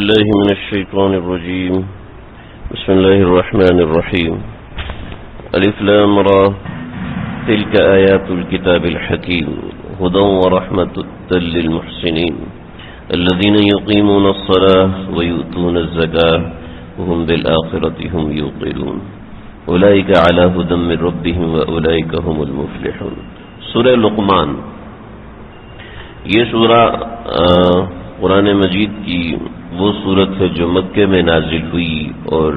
بالله من الشيطان الرجيم. بسم الله الرحمن الرحيم. الف لام را تلك آيات الكتاب الحكيم هدى ورحمة للمحسنين الذين يقيمون الصلاة ويؤتون الزكاة وهم بالآخرة هم يوقنون أولئك على هدى من ربهم وأولئك هم المفلحون. سورہ لقمان، یہ سورہ قرآن مجید کی وہ سورت ہے جو مکے میں نازل ہوئی اور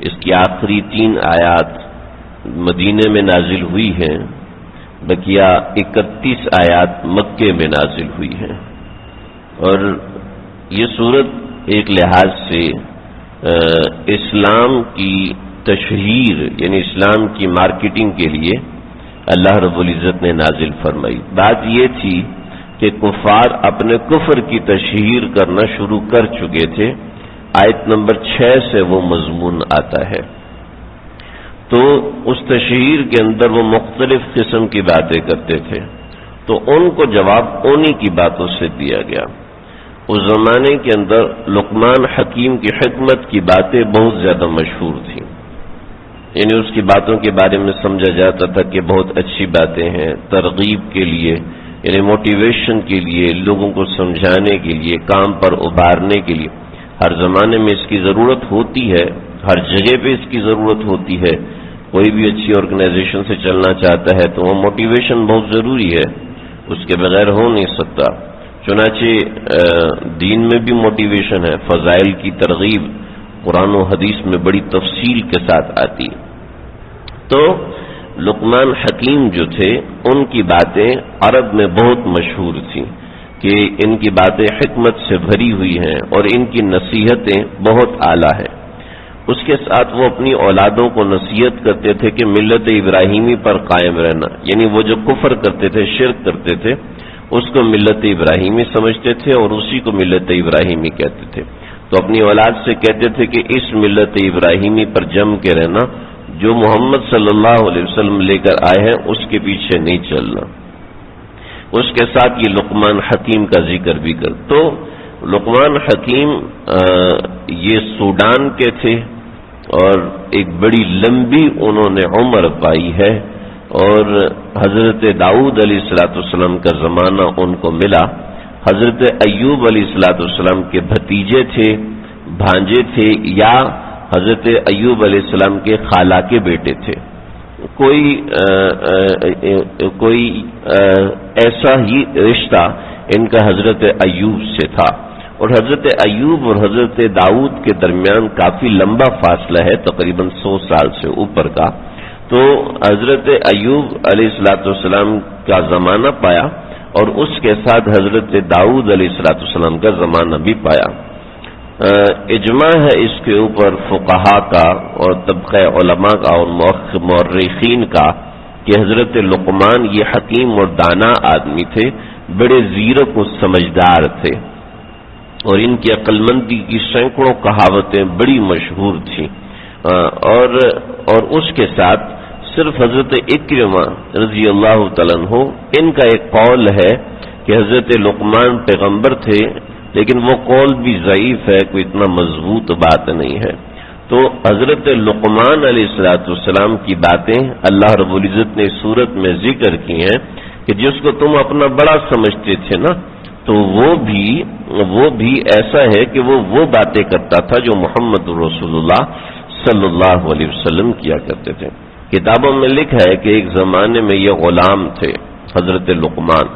اس کی آخری 3 آیات مدینے میں نازل ہوئی ہیں، بقیہ 31 آیات مکے میں نازل ہوئی ہیں. اور یہ سورت ایک لحاظ سے اسلام کی تشہیر یعنی اسلام کی مارکیٹنگ کے لیے اللہ رب العزت نے نازل فرمائی. بات یہ تھی کہ کفار اپنے کفر کی تشہیر کرنا شروع کر چکے تھے. آیت نمبر 6 سے وہ مضمون آتا ہے. تو اس تشہیر کے اندر وہ مختلف قسم کی باتیں کرتے تھے، تو ان کو جواب انہی کی باتوں سے دیا گیا. اس زمانے کے اندر لقمان حکیم کی حکمت کی باتیں بہت زیادہ مشہور تھیں، یعنی اس کی باتوں کے بارے میں سمجھا جاتا تھا کہ بہت اچھی باتیں ہیں، ترغیب کے لیے یعنی موٹیویشن کے لیے، لوگوں کو سمجھانے کے لیے، کام پر ابھارنے کے لیے. ہر زمانے میں اس کی ضرورت ہوتی ہے، ہر جگہ پہ اس کی ضرورت ہوتی ہے. کوئی بھی اچھی آرگنائزیشن سے چلنا چاہتا ہے تو وہ موٹیویشن بہت ضروری ہے، اس کے بغیر ہو نہیں سکتا. چنانچہ دین میں بھی موٹیویشن ہے، فضائل کی ترغیب قرآن و حدیث میں بڑی تفصیل کے ساتھ آتی ہے. تو لقمان حکیم جو تھے ان کی باتیں عرب میں بہت مشہور تھیں کہ ان کی باتیں حکمت سے بھری ہوئی ہیں اور ان کی نصیحتیں بہت اعلیٰ ہیں. اس کے ساتھ وہ اپنی اولادوں کو نصیحت کرتے تھے کہ ملت ابراہیمی پر قائم رہنا، یعنی وہ جو کفر کرتے تھے، شرک کرتے تھے، اس کو ملت ابراہیمی سمجھتے تھے اور اسی کو ملت ابراہیمی کہتے تھے. تو اپنی اولاد سے کہتے تھے کہ اس ملت ابراہیمی پر جم کے رہنا، جو محمد صلی اللہ علیہ وسلم لے کر آئے ہیں اس کے پیچھے نہیں چلنا. اس کے ساتھ یہ لقمان حکیم کا ذکر بھی کر. تو لقمان حکیم یہ سوڈان کے تھے اور ایک بڑی لمبی انہوں نے عمر پائی ہے، اور حضرت داؤد علیہ السلام کا زمانہ ان کو ملا. حضرت ایوب علیہ السلام کے بھتیجے تھے، بھانجے تھے، یا حضرت ایوب علیہ السلام کے خالہ کے بیٹے تھے. کوئی ایسا ہی رشتہ ان کا حضرت ایوب سے تھا. اور حضرت ایوب اور حضرت داؤد کے درمیان کافی لمبا فاصلہ ہے، تقریباً 100 سال سے اوپر کا. تو حضرت ایوب علیہ السلام کا زمانہ پایا اور اس کے ساتھ حضرت داؤد علیہ السلام کا زمانہ بھی پایا. اجماع ہے اس کے اوپر فقہا کا اور طبقہ علماء کا اور مورخین کا کہ حضرت لقمان یہ حکیم اور دانا آدمی تھے، بڑے زیرک و سمجھدار تھے، اور ان کی عقل مندی کی سینکڑوں کہاوتیں بڑی مشہور تھیں. اور اس کے ساتھ صرف حضرت اکرمہ رضی اللہ تعالیٰ عنہ ان کا ایک قول ہے کہ حضرت لقمان پیغمبر تھے، لیکن وہ قول بھی ضعیف ہے، کوئی اتنا مضبوط بات نہیں ہے. تو حضرت لقمان علیہ السلام کی باتیں اللہ رب العزت نے سورت میں ذکر کی ہیں کہ جس کو تم اپنا بڑا سمجھتے تھے نا، تو وہ بھی ایسا ہے کہ وہ باتیں کرتا تھا جو محمد رسول اللہ صلی اللہ علیہ وسلم کیا کرتے تھے. کتابوں میں لکھا ہے کہ ایک زمانے میں یہ غلام تھے حضرت لقمان.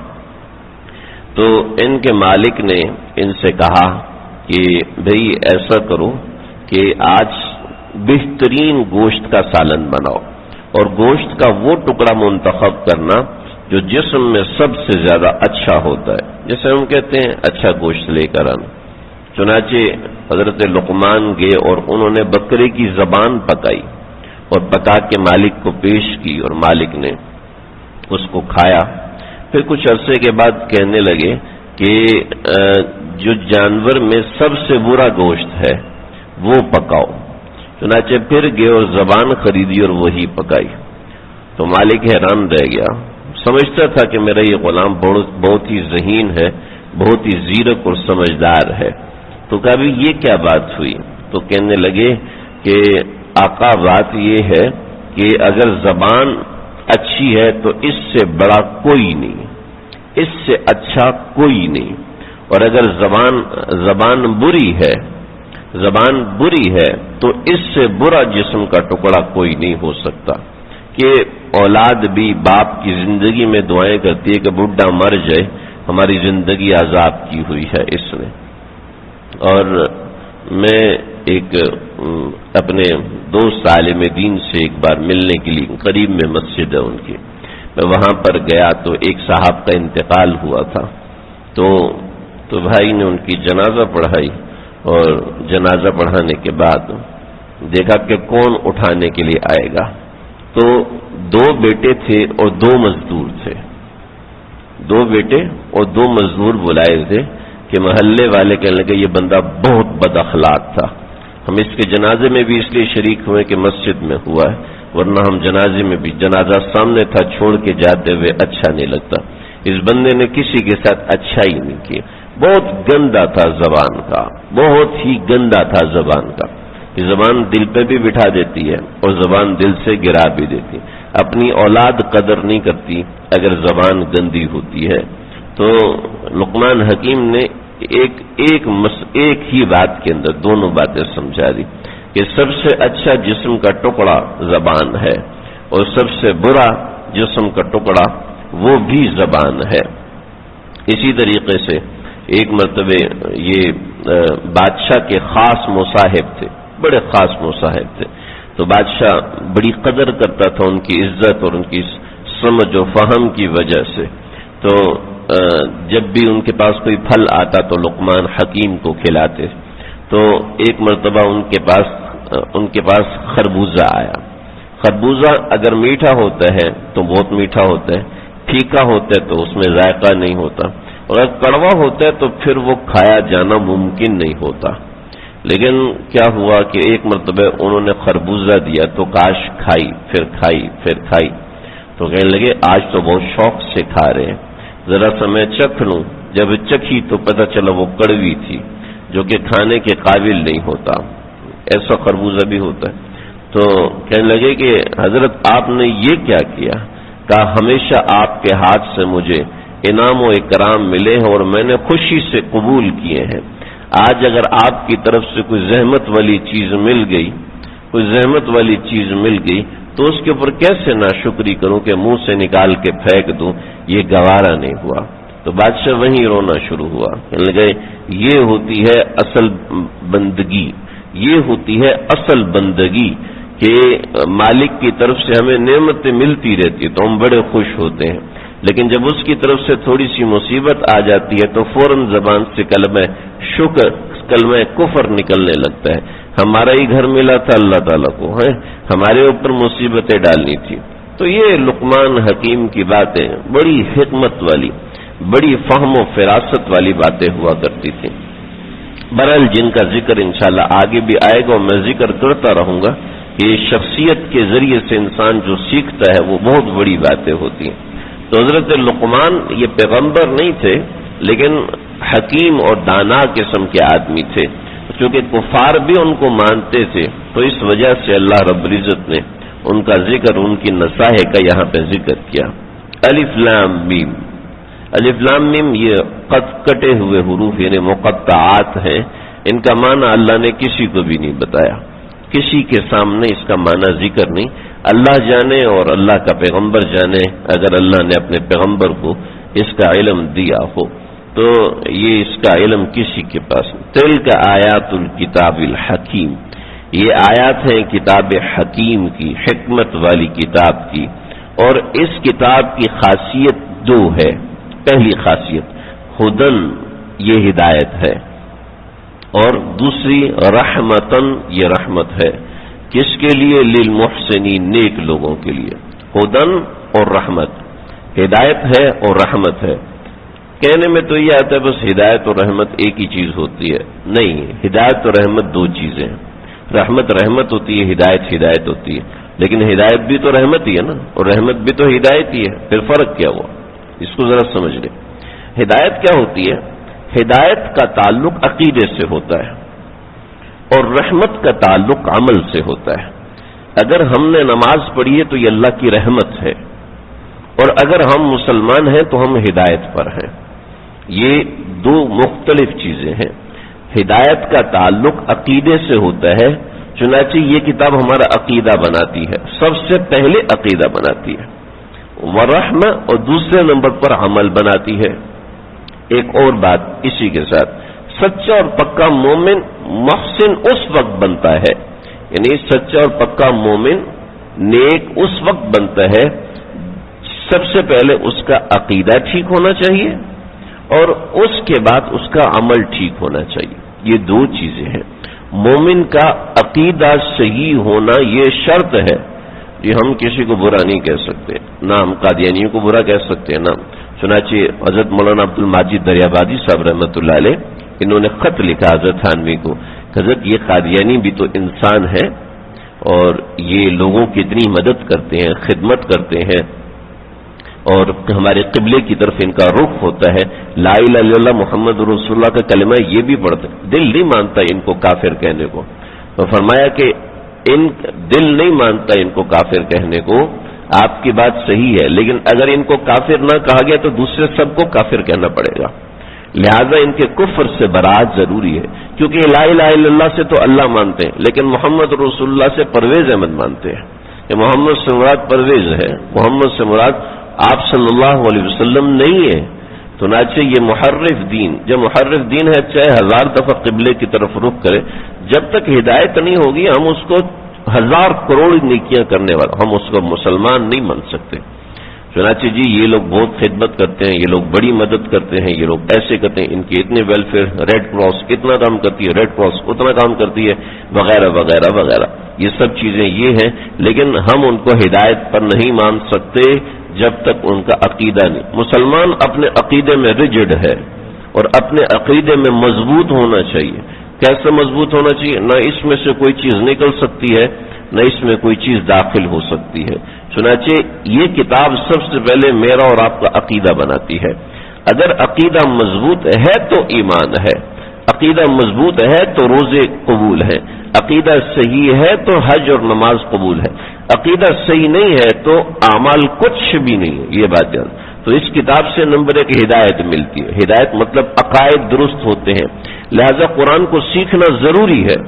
تو ان کے مالک نے ان سے کہا کہ بھئی ایسا کرو کہ آج بہترین گوشت کا سالن بناؤ، اور گوشت کا وہ ٹکڑا منتخب کرنا جو جسم میں سب سے زیادہ اچھا ہوتا ہے، جیسے ہم کہتے ہیں اچھا گوشت لے کر آنا. چنانچہ حضرت لقمان گئے اور انہوں نے بکرے کی زبان پکائی اور پکا کے مالک کو پیش کی، اور مالک نے اس کو کھایا. پھر کچھ عرصے کے بعد کہنے لگے کہ جو جانور میں سب سے برا گوشت ہے وہ پکاؤ. چنانچہ پھر گئے اور زبان خریدی اور وہی پکائی. تو مالک حیران رہ گیا، سمجھتا تھا کہ میرا یہ غلام بہت ہی ذہین ہے، بہت ہی زیرک اور سمجھدار ہے. تو کہا بھی یہ کیا بات ہوئی؟ تو کہنے لگے کہ آقا بات یہ ہے کہ اگر زبان اچھی ہے تو اس سے بڑا کوئی نہیں، اس سے اچھا کوئی نہیں، اور اگر زبان بری ہے تو اس سے برا جسم کا ٹکڑا کوئی نہیں ہو سکتا، کہ اولاد بھی باپ کی زندگی میں دعائیں کرتی ہے کہ بڈھا مر جائے، ہماری زندگی عذاب کی ہوئی ہے اس نے۔ اور میں ایک اپنے دوست عالم دین سے ایک بار ملنے کے لیے، قریب میں مسجد ہے ان کی، میں وہاں پر گیا تو ایک صاحب کا انتقال ہوا تھا، تو بھائی نے ان کی جنازہ پڑھائی، اور جنازہ پڑھانے کے بعد دیکھا کہ کون اٹھانے کے لیے آئے گا، تو 2 بیٹے تھے اور 2 مزدور تھے، 2 بیٹے اور 2 مزدور بلائے تھے کہ محلے والے کہنے لگے یہ بندہ بہت بد اخلاق تھا، ہم اس کے جنازے میں بھی اس لیے شریک ہوئے کہ مسجد میں ہوا ہے، ورنہ ہم جنازے میں بھی، جنازہ سامنے تھا چھوڑ کے جاتے ہوئے اچھا نہیں لگتا، اس بندے نے کسی کے ساتھ اچھا ہی نہیں کیا، بہت گندا تھا زبان کا، بہت ہی گندا تھا زبان کا، کہ زبان دل پہ بھی بٹھا دیتی ہے اور زبان دل سے گرا بھی دیتی ہے، اپنی اولاد قدر نہیں کرتی اگر زبان گندی ہوتی ہے۔ تو لقمان حکیم نے ایک ہی بات کے اندر دونوں باتیں سمجھا دی کہ سب سے اچھا جسم کا ٹکڑا زبان ہے، اور سب سے برا جسم کا ٹکڑا وہ بھی زبان ہے۔ اسی طریقے سے ایک مرتبہ یہ بادشاہ کے خاص مصاحب تھے، بڑے خاص مصاحب تھے، تو بادشاہ بڑی قدر کرتا تھا ان کی عزت اور ان کی سمجھ و فہم کی وجہ سے، تو جب بھی ان کے پاس کوئی پھل آتا تو لقمان حکیم کو کھلاتے، تو ایک مرتبہ ان کے پاس خربوزہ آیا۔ خربوزہ اگر میٹھا ہوتا ہے تو بہت میٹھا ہوتا ہے، پھیکا ہوتا ہے تو اس میں ذائقہ نہیں ہوتا، اور اگر کڑوا ہوتا ہے تو پھر وہ کھایا جانا ممکن نہیں ہوتا۔ لیکن کیا ہوا کہ ایک مرتبہ انہوں نے خربوزہ دیا تو کاش کھائی پھر کھائی، تو کہنے لگے آج تو بہت شوق سے کھا رہے ہیں، ذرا سا میں چکھ لوں۔ جب چکھی تو پتہ چلا وہ کڑوی تھی، جو کہ کھانے کے قابل نہیں ہوتا، ایسا خربوزہ بھی ہوتا ہے۔ تو کہنے لگے کہ حضرت آپ نے یہ کیا کیا؟ کہا ہمیشہ آپ کے ہاتھ سے مجھے انعام و اکرام ملے ہیں اور میں نے خوشی سے قبول کیے ہیں، آج اگر آپ کی طرف سے کوئی زحمت والی چیز مل گئی تو اس کے اوپر کیسے ناشکری کروں کہ منہ سے نکال کے پھینک دوں، یہ گوارا نہیں ہوا۔ تو بادشاہ وہیں رونا شروع ہوا، کہنے لگے یہ ہوتی ہے اصل بندگی کہ مالک کی طرف سے ہمیں نعمتیں ملتی رہتی تو ہم بڑے خوش ہوتے ہیں، لیکن جب اس کی طرف سے تھوڑی سی مصیبت آ جاتی ہے تو فوراً زبان سے کلمہ کفر نکلنے لگتا ہے، ہمارا ہی گھر ملا تھا اللہ تعالیٰ کو، ہے ہمارے اوپر مصیبتیں ڈالنی تھی۔ تو یہ لقمان حکیم کی باتیں بڑی حکمت والی، بڑی فہم و فراست والی باتیں ہوا کرتی تھیں۔ بہرحال جن کا ذکر انشاءاللہ آگے بھی آئے گا اور میں ذکر کرتا رہوں گا کہ شخصیت کے ذریعے سے انسان جو سیکھتا ہے وہ بہت بڑی باتیں ہوتی ہیں۔ تو حضرت لقمان یہ پیغمبر نہیں تھے لیکن حکیم اور دانا قسم کے آدمی تھے، چونکہ کفار بھی ان کو مانتے تھے، تو اس وجہ سے اللہ رب العزت نے ان کا ذکر، ان کی نصائح کا یہاں پہ ذکر کیا۔ الف لام میم یہ کٹے ہوئے حروف یعنی مقطعات ہیں، ان کا معنی اللہ نے کسی کو بھی نہیں بتایا، کسی کے سامنے اس کا معنی ذکر نہیں، اللہ جانے اور اللہ کا پیغمبر جانے، اگر اللہ نے اپنے پیغمبر کو اس کا علم دیا ہو تو یہ اس کا علم کسی کے پاس نہیں۔ تلک آیات الکتاب الحکیم، یہ آیات ہیں کتاب حکیم کی، حکمت والی کتاب کی، اور اس کتاب کی خاصیت 2 ہے۔ پہلی خاصیت ہدن، یہ ہدایت ہے، اور دوسری رحمتن، یہ رحمت ہے، کس کے لیے؟ للمحسنین، نیک لوگوں کے لیے۔ ہدن اور رحمت، ہدایت ہے اور رحمت ہے۔ کہنے میں تو یہ آتا ہے بس ہدایت اور رحمت ایک ہی چیز ہوتی ہے، نہیں، ہدایت اور رحمت 2 چیزیں ہیں۔ رحمت ہوتی ہے، ہدایت ہوتی ہے، لیکن ہدایت بھی تو رحمت ہی ہے نا، اور رحمت بھی تو ہدایت ہی ہے، پھر فرق کیا ہوا؟ اس کو ذرا سمجھ لیں۔ ہدایت کیا ہوتی ہے؟ ہدایت کا تعلق عقیدے سے ہوتا ہے اور رحمت کا تعلق عمل سے ہوتا ہے۔ اگر ہم نے نماز پڑھی ہے تو یہ اللہ کی رحمت ہے، اور اگر ہم مسلمان ہیں تو ہم ہدایت پر ہیں۔ یہ دو مختلف چیزیں ہیں۔ ہدایت کا تعلق عقیدے سے ہوتا ہے، چنانچہ یہ کتاب ہمارا عقیدہ بناتی ہے، سب سے پہلے عقیدہ بناتی ہے، ورحمہ اور دوسرے نمبر پر عمل بناتی ہے۔ ایک اور بات اسی کے ساتھ، سچا اور پکا مومن محسن اس وقت بنتا ہے، یعنی سچا اور پکا مومن نیک اس وقت بنتا ہے سب سے پہلے اس کا عقیدہ ٹھیک ہونا چاہیے اور اس کے بعد اس کا عمل ٹھیک ہونا چاہیے۔ یہ دو چیزیں ہیں۔ مومن کا عقیدہ صحیح ہونا یہ شرط ہے کہ ہم کسی کو برا نہیں کہہ سکتے، نہ ہم قادیانیوں کو برا کہہ سکتے ہیں، نہ چنانچہ حضرت مولانا عبد المجید دریابادی صاحب رحمۃ اللہ علیہ انہوں نے خط لکھا حضرت تھانوی کو، حضرت یہ قادیانی بھی تو انسان ہے اور یہ لوگوں کی اتنی مدد کرتے ہیں، خدمت کرتے ہیں، اور ہمارے قبلے کی طرف ان کا رخ ہوتا ہے، لا الہ الا اللہ محمد رسول اللہ کا کلمہ یہ بھی پڑھتے، دل نہیں مانتا ان کو کافر کہنے کو۔ تو فرمایا کہ ان دل نہیں مانتا ان کو کافر کہنے کو، آپ کی بات صحیح ہے، لیکن اگر ان کو کافر نہ کہا گیا تو دوسرے سب کو کافر کہنا پڑے گا، لہذا ان کے کفر سے برات ضروری ہے، کیونکہ لا الہ الا اللہ سے تو اللہ مانتے ہیں، لیکن محمد رسول اللہ سے پرویز احمد مانتے ہیں کہ محمد سے مراد پرویز ہے، محمد سے مراد آپ صلی اللہ علیہ وسلم نہیں ہے۔ تو ناچے یہ محرف دین، جب محرف دین ہے چاہے 1000 دفعہ قبلے کی طرف رخ کرے، جب تک ہدایت نہیں ہوگی ہم اس کو 1000 کروڑ نیکیاں کرنے والا، ہم اس کو مسلمان نہیں مان سکتے۔ چنانچہ جی یہ لوگ بہت خدمت کرتے ہیں، یہ لوگ بڑی مدد کرتے ہیں، یہ لوگ ایسے کرتے ہیں، ان کے اتنے ویلفیئر، ریڈ کراس اتنا کام کرتی ہے، ریڈ کراس اتنا کام کرتی ہے، وغیرہ وغیرہ وغیرہ، یہ سب چیزیں یہ ہیں، لیکن ہم ان کو ہدایت پر نہیں مان سکتے جب تک ان کا عقیدہ نہیں۔ مسلمان اپنے عقیدے میں ریجڈ ہے اور اپنے عقیدے میں مضبوط ہونا چاہیے۔ کیسے مضبوط ہونا چاہیے؟ نہ اس میں سے کوئی چیز نکل سکتی ہے، نہ اس میں کوئی چیز داخل ہو سکتی ہے۔ چنانچہ یہ کتاب سب سے پہلے میرا اور آپ کا عقیدہ بناتی ہے۔ اگر عقیدہ مضبوط ہے تو ایمان ہے، عقیدہ مضبوط ہے تو روزے قبول ہے، عقیدہ صحیح ہے تو حج اور نماز قبول ہے، عقیدہ صحیح نہیں ہے تو اعمال کچھ بھی نہیں ہے، یہ بات جان۔ تو اس کتاب سے نمبر 1 ہدایت ملتی ہے، ہدایت مطلب عقائد درست ہوتے ہیں، لہذا قرآن کو سیکھنا ضروری ہے،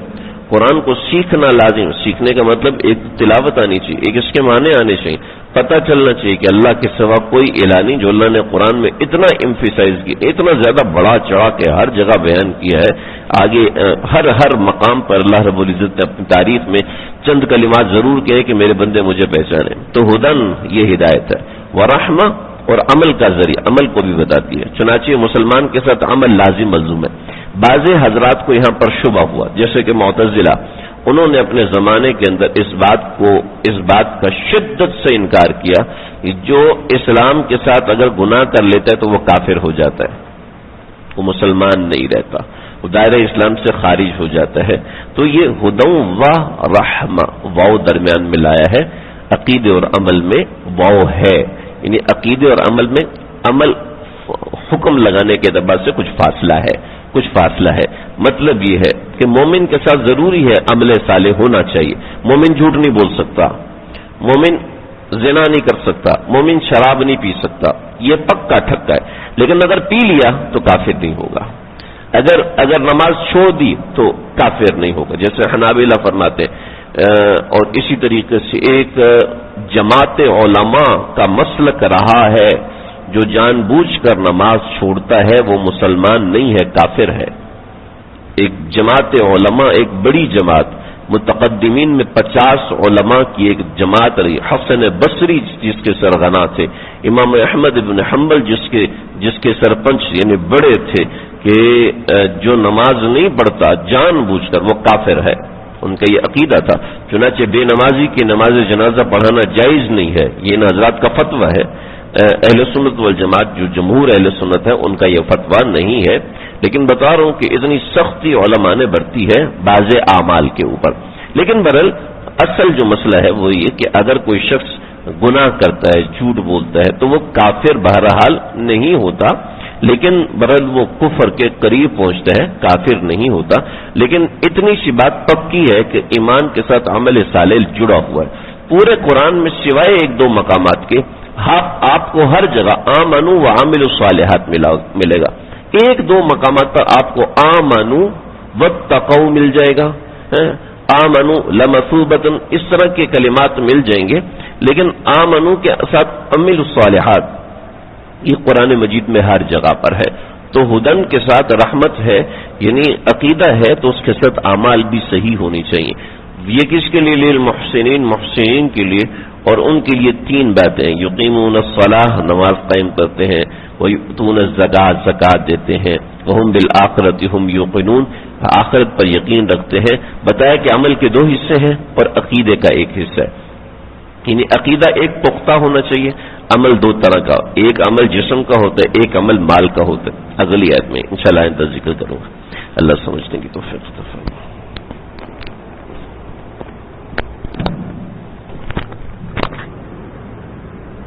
قرآن کو سیکھنا لازم، سیکھنے کا مطلب ایک تلاوت آنی چاہیے، ایک اس کے معنی آنے چاہیے، پتہ چلنا چاہیے کہ اللہ کے سوا کوئی الہ نہیں، جو اللہ نے قرآن میں اتنا ایمفیسائز کیا، اتنا زیادہ بڑا چڑھا کے ہر جگہ بیان کیا ہے، آگے ہر مقام پر اللہ رب العزت نے اپنی تعریف میں چند کلمات ضرور کہے کہ میرے بندے مجھے پہچانے۔ تو ہدن یہ ہدایت ہے، ورحمہ اور عمل کا ذریعہ، عمل کو بھی بتاتی ہے، چنانچہ مسلمان کے ساتھ عمل لازم ملزوم ہے۔ بعض حضرات کو یہاں پر شبہ ہوا، جیسے کہ معتزلہ، انہوں نے اپنے زمانے کے اندر اس بات کا شدت سے انکار کیا کہ جو اسلام کے ساتھ اگر گناہ کر لیتا ہے تو وہ کافر ہو جاتا ہے، وہ مسلمان نہیں رہتا، وہ دائرہ اسلام سے خارج ہو جاتا ہے۔ تو یہ ہدی و رحمہ واو درمیان میں لایا ہے، عقیدے اور عمل میں واو ہے، یعنی عقیدے اور عمل میں عمل حکم لگانے کے اعتبار سے کچھ فاصلہ ہے، مطلب یہ ہے کہ مومن کے ساتھ ضروری ہے عمل صالح ہونا چاہیے، مومن جھوٹ نہیں بول سکتا، مومن زنا نہیں کر سکتا، مومن شراب نہیں پی سکتا، یہ پکا ٹھکا ہے، لیکن اگر پی لیا تو کافر نہیں ہوگا، اگر نماز چھوڑ دی تو کافر نہیں ہوگا، جیسے حنابلہ فرماتے اور اسی طریقے سے ایک جماعت علماء کا مسلک رہا ہے، جو جان بوجھ کر نماز چھوڑتا ہے وہ مسلمان نہیں ہے، کافر ہے۔ ایک جماعت علماء، ایک بڑی جماعت، متقدمین میں 50 علماء کی ایک جماعت رہی، حسن بصری جس کے سرغنا تھے، امام احمد بن حنبل جس کے سرپنچ یعنی بڑے تھے، کہ جو نماز نہیں پڑھتا جان بوجھ کر وہ کافر ہے، ان کا یہ عقیدہ تھا۔ چنانچہ بے نمازی کی نماز جنازہ پڑھانا جائز نہیں ہے، یہ ان حضرات کا فتویٰ ہے۔ اہل سنت والجماعت جو جمہور اہل سنت ہے ان کا یہ فتویٰ نہیں ہے، لیکن بتا رہا ہوں کہ اتنی سختی علماء نے برتی ہے بعض اعمال کے اوپر۔ لیکن برحال اصل جو مسئلہ ہے وہ یہ کہ اگر کوئی شخص گناہ کرتا ہے، جھوٹ بولتا ہے، تو وہ کافر بہرحال نہیں ہوتا، لیکن برل وہ کفر کے قریب پہنچتا ہے، کافر نہیں ہوتا. لیکن اتنی سی بات پکی ہے کہ ایمان کے ساتھ عمل صالح جڑا ہوا ہے. پورے قرآن میں سوائے ایک دو مقامات کے آپ کو ہر جگہ آمنو و عاملوا الصالحات ملے گا. ایک دو مقامات پر آپ کو آمنو واتقوا مل جائے گا، آمنو لمثوبۃ، اس طرح کے کلمات مل جائیں گے. لیکن آمنو کے ساتھ عملوا الصالحات یہ قرآن مجید میں ہر جگہ پر ہے. تو ہدن کے ساتھ رحمت ہے، یعنی عقیدہ ہے تو اس کے ساتھ اعمال بھی صحیح ہونی چاہیے. یہ کس کے لیے؟ للمحسنین، محسنین کے لیے. اور ان کے لیے تین باتیں: یقیمون الصلاۃ، نماز قائم کرتے ہیں، ویؤتون الزکاۃ، زکات دیتے ہیں، وہم بالآخرۃ ہم یوقنون، آخرت پر یقین رکھتے ہیں. بتایا کہ عمل کے دو حصے ہیں اور عقیدے کا ایک حصہ ہے. یعنی عقیدہ ایک پختہ ہونا چاہیے، عمل دو طرح کا، ایک عمل جسم کا ہوتا ہے، ایک عمل مال کا ہوتا ہے. اگلی آیت میں انشاءاللہ ذکر کروں گا. اللہ سمجھنے کی توفیق عطا فرمائے.